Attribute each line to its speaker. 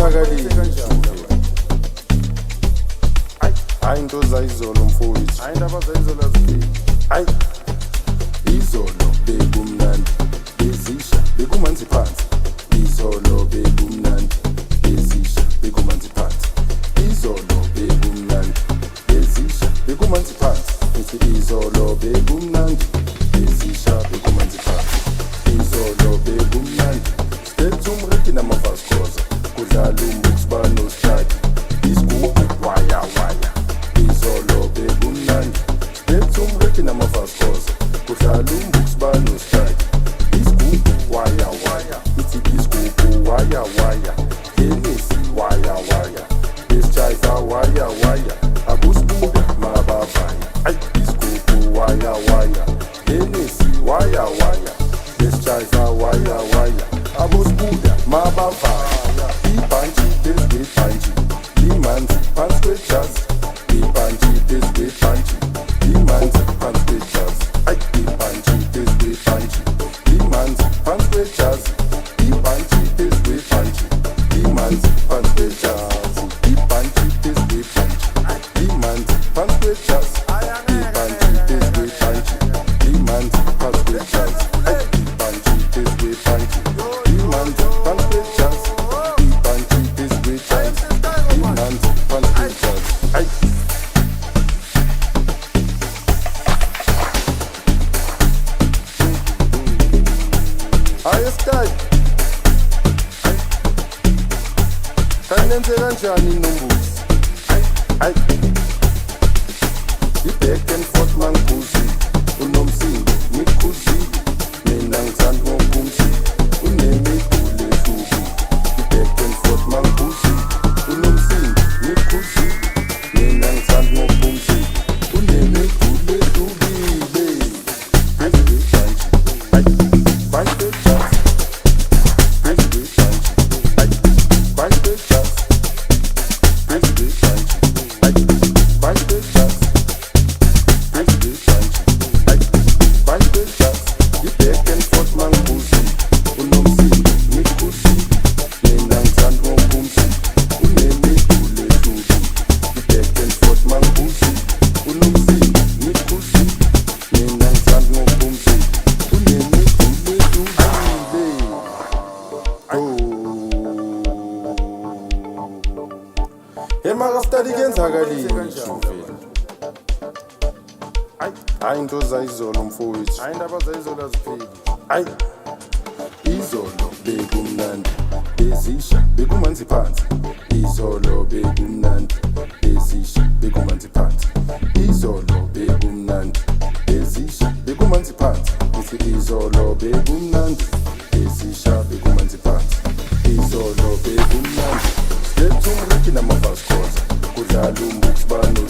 Speaker 1: yenzakalile hayi into zayizolo mfowethu,
Speaker 2: hayi indaba zayizolo azifiki.
Speaker 1: hayi izolo bekumnandi bezisha bekumanzi phansi, izolo bekumnandi bezisha bekumanzi phansi, izolo bekumnandi bezisha bekumanzi phansi, ithi izolo bekumnandi bezisha bekumanzi phansi, izolo bekumnandi stethu umreki namavaskoza kudlala umbuksibano strike isigubhu waya waya, izolo bekumnandi stethu umreki namavaskoza kudlala umbuksibano strike isigubhu waya waya, ithi isigubhu waya waya, tenisi waya waya, esijayiva waya waya, abusibuka mabavaya, ayi isigubhu waya waya, tenisi waya waya, esijayiva waya waya, abusibuka mabavaya, ibhanji phezu kwebhanji limanzi phansi kwejazi, ibhanji phezu kwebhanji limanzi phansi kwejazi, ayi ibhanji phezu kwebhanji limanzi phansi kwejazi, ibhanji phezu kwebhanji limanzi phansi kwejazi, ibhanji phezu kwebhanji limanzi phansi kwejazi, ibhanji phezu kwebhanji limanzi phansi kwejazi, ayi ibhanji phezu kwebhanji limanzi phansi kwejazi, ibhanji phezu kwebhanji limanzi phansi kwejazi, ayi hayi style kanenze kanjani nombuzi, hayi i-back and forth mangikuzi unomsindo ngikukhuzile mina ngithanda ngokumzile unemigulo ehlukile, i-back and forth mangikuzi unomsindo ngikukhuzile mina ngithanda ngokumzile unemigulo ehlukile, phezu kwebhanji hayi phansi kwejazi, phezu kwebhanji hayi phansi kwejazi, phezu kwebhanji hayi phansi kwejazi, phezu kwebhanji hayi phansi kwejazi, i-back and forth mangikuzi unomsindo ngikukhuzile mina ngithanda ngokumzile unemigulo ehlukile, i-back and forth mangikuzi unomsindo ngikukhuzile mina ngithanda ngokumzile unemigulo ehlukile. Emakastadi kenzakalile shuvela, hayi into zayizolo mfowethu,
Speaker 2: Hayi indaba zayizolo azifiki.
Speaker 1: hayi izolo bekumnandi bezisha bekumanzi phansi, izolo bekumnandi bezisha bekumanzi phansi, izolo bekumnandi bezisha bekumanzi phansi, ithi izolo bekumnandi bezisha bekumanzi phansi, izolo bekumnandi stethu umreki namavaskoza kudlala umbuksibano